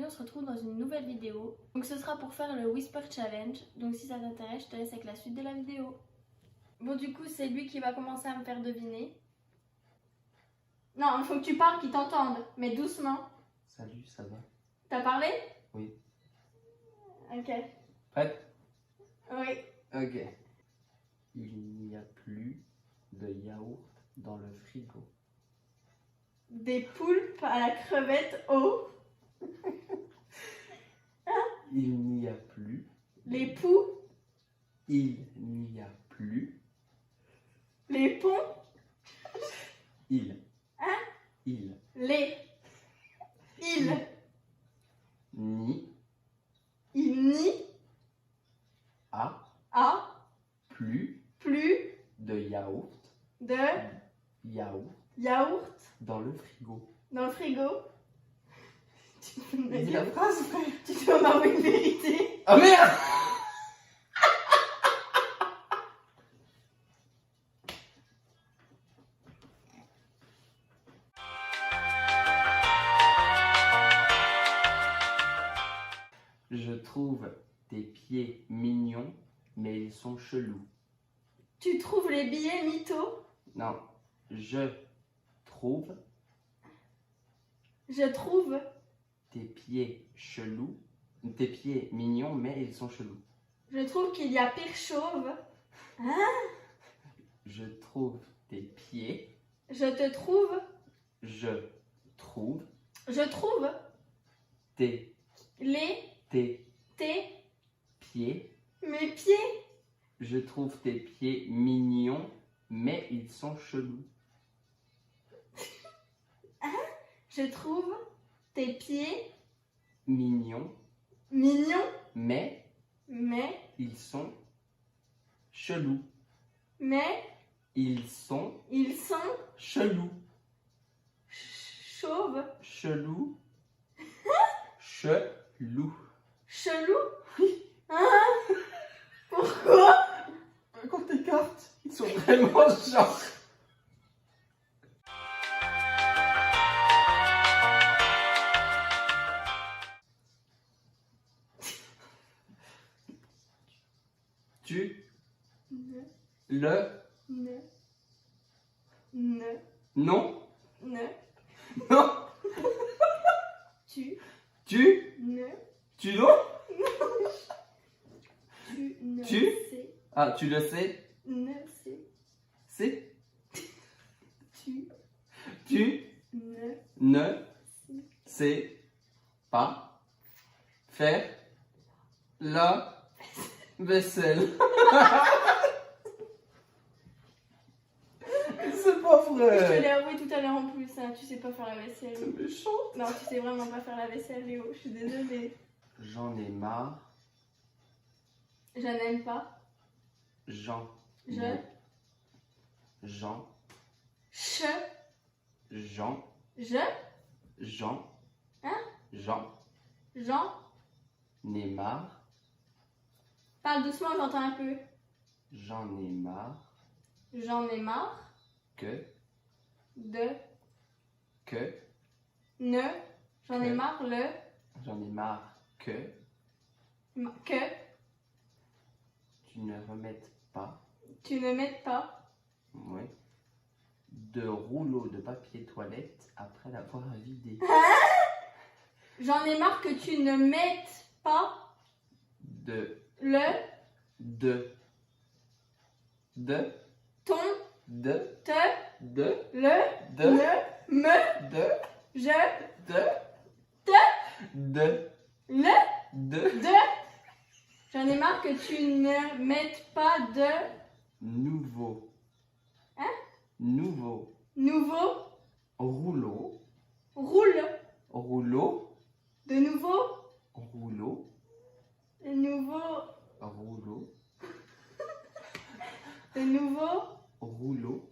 on se retrouve dans une nouvelle vidéo. Donc ce sera pour faire le Whisper Challenge. Donc si ça t'intéresse, je te laisse avec la suite de la vidéo. Bon, du coup, c'est lui qui va commencer à me faire deviner. Non, il faut que tu parles, qu'ils t'entendent, mais doucement. Salut, ça va? T'as parlé? Oui. Ok. Prête? Oui. Ok. Il n'y a plus de yaourt dans le frigo. Des poulpes à la crevette au... Il n'y a plus. Les poux, Il n'y a plus. les ponts, Il. Hein? Il. les... Il. Ni. Il n'y A. a Plus plus de yaourt. de Yaourt yaourt dans le frigo. dans le frigo. Tu peux me Dis dire, la phrase, frère. tu dois m'avouer une vérité. Ah merde! Je trouve tes pieds mignons, mais ils sont chelous. Tu trouves les billets mythos? Non, je trouve Je trouve tes pieds chelous, tes pieds mignons, mais ils sont chelous. Je trouve qu'il y a pire chauve. Je trouve tes pieds, Je te trouve. je trouve Je trouve tes tes pieds, mes pieds. je trouve tes pieds mignons, mais ils sont chelous. Je trouve tes pieds Mignons, mignons, mais mais ils sont chelous. ils sont Chelous. chauves. Chelou. Chelou. Chelou? Hein? Pourquoi? Quand tes cartes, ils sont vraiment genre. Tu Ne, le ne, ne, non ne. non Tu tu ne, non tu ne Tu? sais, ah tu le sais ne sais, c'est tu tu ne ne sais pas faire la vaisselle. C'est pas Je te vrai. l'ai avoué tout à l'heure en plus, hein, tu sais pas faire la C'est vaisselle. méchant. Non, tu sais vraiment pas faire la vaisselle, Léo, je suis désolée. J'en ai marre. Je n'aime pas. Jean. Je. Jean. Je. Jean. Je. Jean. Hein? Jean. Jean. N'ai marre. Parle doucement, j'entends un peu. J'en ai marre. J'en ai marre Que. de Que. ne. J'en ai Que. marre le J'en ai marre que. que Tu ne remettes pas. tu ne mettes pas Oui. De rouleau de papier toilette après l'avoir vidé. J'en ai marre que tu ne mettes pas De. le ton De. te De. le De. ne me De. je De. te De. le De. de. J'en ai marre que tu ne mettes pas de Nouveau. Hein? Nouveau. nouveau Rouleau. roule Rouleau. de nouveau Rouleau. de nouveau Rouleau. de nouveau Rouleau.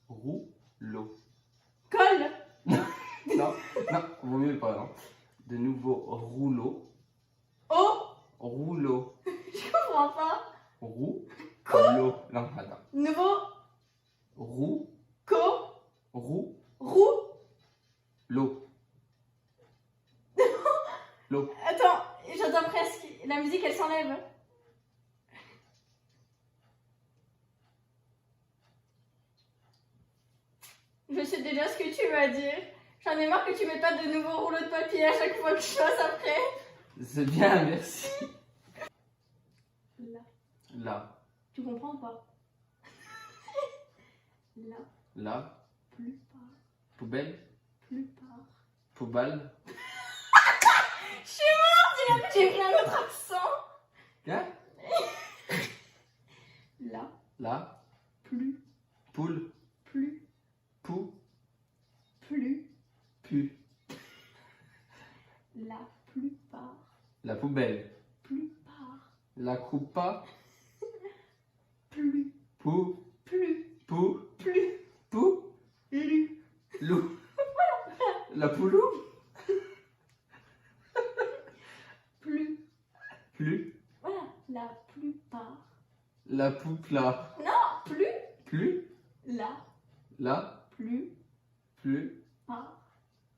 Rouleau. colle Non, non, vaut mieux pas, non. De nouveau rouleau. au. Rouleau. Je comprends pas. Rouleau. Non, attends. Nouveau Roux. co Roux. roux L'eau. Je sais déjà ce que tu vas dire. J'en ai marre que tu mettes pas de nouveaux rouleaux de papier à chaque fois que je passe après. C'est bien, merci. Là. Là. Tu comprends ou pas? Là. Là. Plupart. Poubelle. Plupart. Poubelle. Je suis morte, j'ai pris un autre accent. Quoi? Là. Là. Plus. Poule. Plus. Pou. Plus. Pu. La plupart. La poubelle. Plupart. La coupa. Plus. Pou. Plus. Pou. Plus. Pou. Lu. Lou. La poulou. Plus. Plus. Voilà. La plupart. La poupla. Non. Plus. Plus. La. La. Plus. Plus. Par.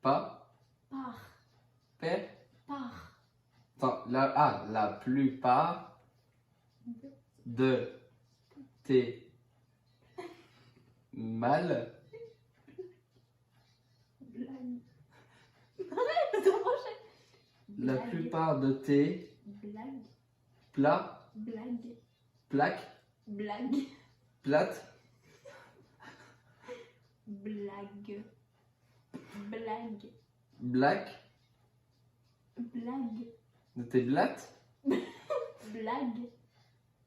Pas. Par. Père. Par. Attends, la plupart de tes mal. Blague. Arrête de manger. La Blague. plupart de tes Blague. plats. Blague. Plaques. Blague. Plates. Blague. Blague. Black. Blague. De tes blattes. Blague.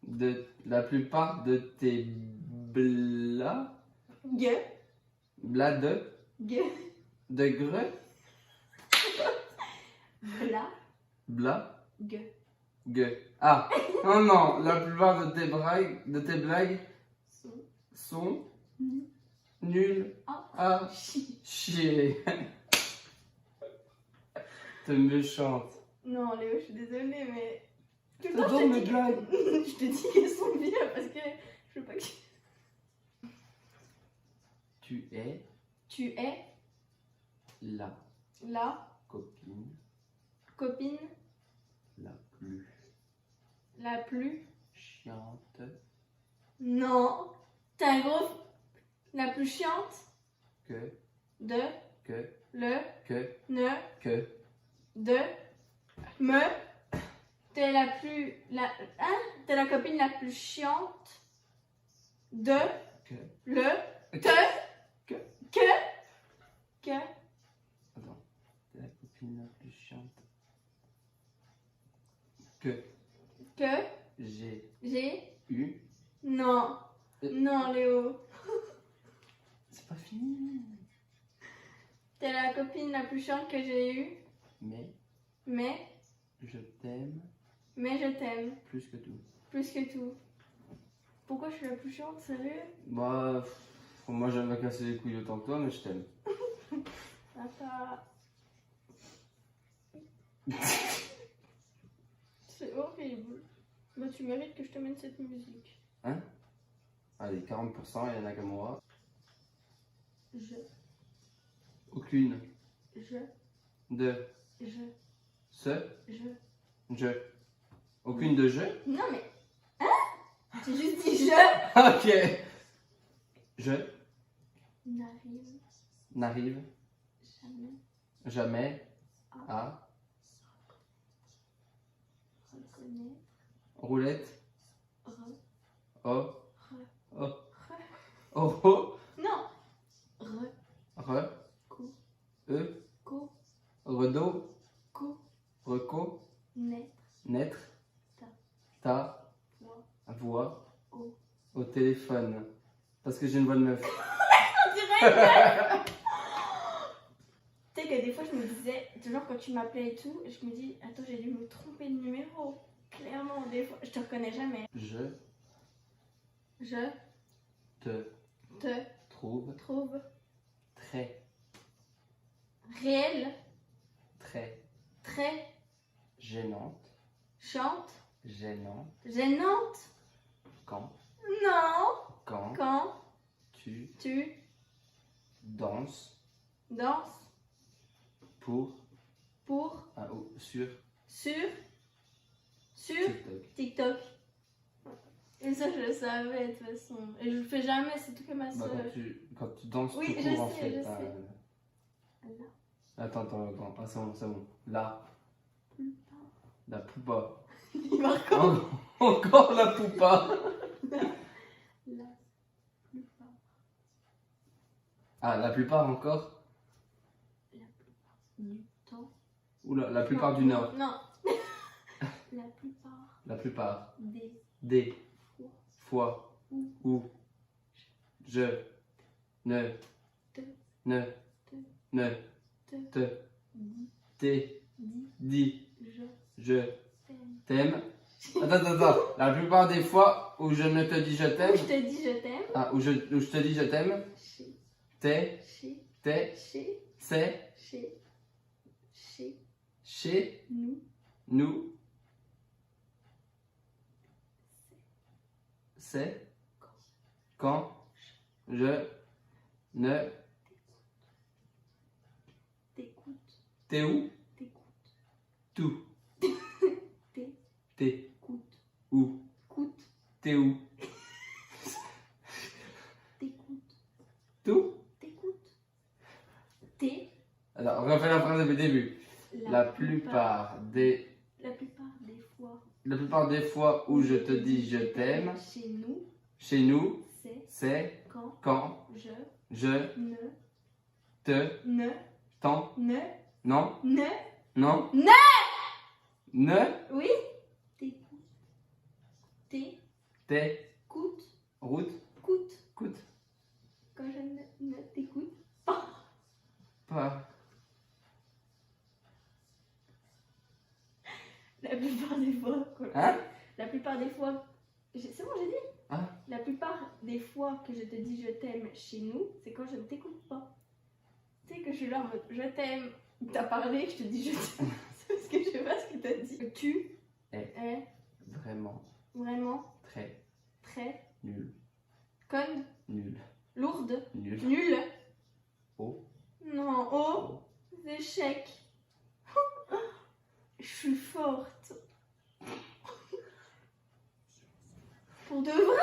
De la plupart de tes blas. Gue. Blas de. Gue. De greux. Bla. Blas. Gue. Gueux. Ah. Non, non. La plupart de tes blagues Son. sont Nu. nulles. Ah. Ah. Chi. Chier. T'es méchante. Non, Léo, je suis désolée, mais. Tout le C'est temps, bon, je te mes dis blagues. je te dis qu'elles sont bien parce que je veux pas que. Tu es Tu es la la copine copine la plus la plus. chiante Non. T'es un gros. La plus chiante que de le que ne que de me. T'es la plus. La. Hein? T'es la copine la plus chiante de que le te que que attends, t'es la copine la plus chiante que j'ai eu. Non. Non, Léo. C'est pas fini. T'es la copine la plus chiante que j'ai eue, Mais mais je t'aime je t'aime plus que tout. plus que tout. Pourquoi je suis la plus chiante, sérieux? Bah, moi j'aime me casser les couilles autant que toi, mais je t'aime. Attends. C'est horrible. Bah, tu mérites que je te mette cette musique. Hein? Allez, 40%, il y en a qu'à moi. Je, Aucune je, de je, ce je. jeu. Aucune de jeu? Non, mais. Hein? J'ai juste dit je. Ok. Je N'arrive n'arrive jamais jamais à reconnaître. roulette. Oh. Re. Oh. Oh. Oh. Non. Re. Co. E. Co. Redo. Co. Reco. Naître. Naître. Ta. Ta. Voix. Voix. Au. Au téléphone. Parce que j'ai une voix de meuf. On dirait. Tu sais que des fois je me disais, toujours quand tu m'appelais et tout, je me dis, attends, j'ai dû me tromper de numéro. Clairement, des fois, je te reconnais jamais. Je Je te te trouve trouve très, réelle, très très gênante. chante, Gênante. gênante. Quand Non. Quand tu tu danses danses pour sur TikTok. TikTok. Et ça, je le savais de toute façon. Et je le fais jamais, c'est tout comme ma Bah, soeur. quand tu danses Oui, tout je court, en sais, fait. je Ah, sais. Là. Attends. Ah, c'est bon, c'est bon. Là, la poupa. Il va encore. Encore la poupa. La plupart. Ah, la plupart encore. La plupart du temps. Oula, la plupart Non, du Nord. Non. La plupart La plupart des fois Ou. où je ne Te. ne Te. ne Te. te dis, t'ai dis, dit je je t'aime. t'aime. Attends. La plupart des fois où je ne te dis je Ou t'aime. je te dis je t'aime. Ah, où je te dis je t'aime. Chez, T'es, chez, t'es, chez, c'est, chez nous, nous. c'est quand je ne T'écoute. t'es où T'écoute. tout T'écoute. t'es où Coute. t'es où T'écoute. tout. T'écoute. T'es. Alors, on refait la phrase depuis le début. La plupart des fois où je te dis je t'aime, Chez nous, c'est quand quand je ne te ne t'en ne non ne non Ne. ne oui t'écoute. t'es T'écoute. route Coûte. coûte Quand je ne t'écoute. pas. La plupart des fois. Hein? La plupart des fois. C'est bon, j'ai dit. Ah. La plupart des fois que je te dis je t'aime chez nous, c'est quand je ne t'écoute pas. Tu sais que je suis là en mode je t'aime. T'as parlé, je te dis je t'aime. C'est parce que je sais pas ce que t'as dit. Tu es Vraiment vraiment très très nul. conne, Nul. lourde, Nul. nulle. Oh. Non, oh, échec. Je suis forte. Pour de vrai?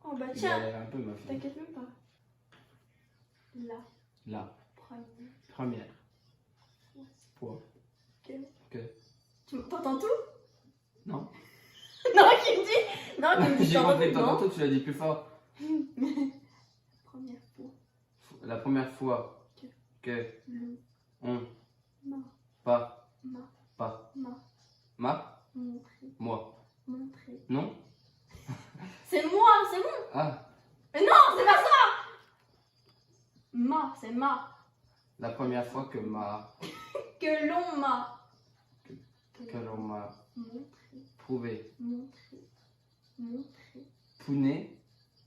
Oh bah Il tiens, galère un peu, ma fille. t'inquiète même pas. La Première première fois que... que... Tu t'entends tout? Non. Non, qui me dit? Non, qui me dit J'ai t'entends compris, tout, non? tantôt tu l'as dit plus fort. Première fois La première fois que le on m'a pas montré. non C'est moi, c'est moi. ah Mais non, c'est pas ça. C'est ma. la première fois que Que l'on m'a. l'on m'a Montré. prouvé Montré. pouné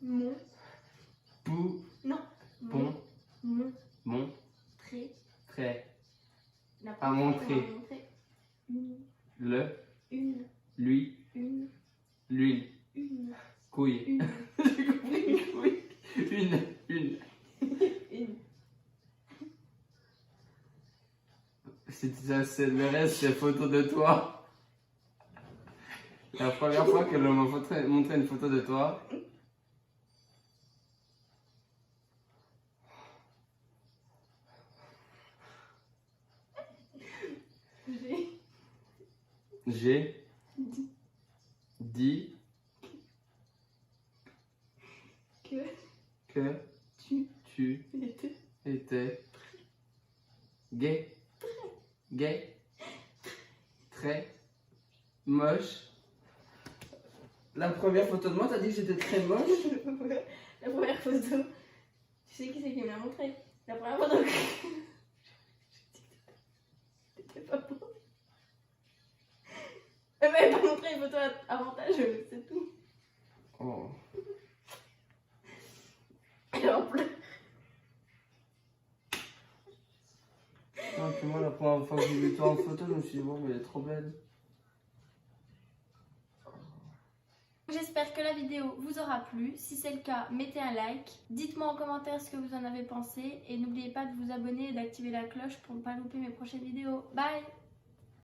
Mon. pou Non. pon Mon. très La À montrer. fois qu'on m'a montré le une. lui l'huile couille Une. j'ai compris couille une c'est le reste c'est photo de toi. La première fois que l'on m'a montré une photo de toi, j'ai dit que tu étais gay, très moche. La première photo de moi, t'as dit que j'étais très moche? La première photo. Tu sais qui c'est qui me l'a montré? La première photo. T'étais pas beau. Elle m'avait pas montré une photo avantageuse, c'est tout. Oh. Elle en pleure. Non, puis moi, la première fois que j'ai vu toi en photo, je me suis dit, bon, mais elle est trop belle. J'espère que la vidéo vous aura plu. Si c'est le cas, mettez un like. Dites-moi en commentaire ce que vous en avez pensé. Et n'oubliez pas de vous abonner et d'activer la cloche pour ne pas louper mes prochaines vidéos. Bye!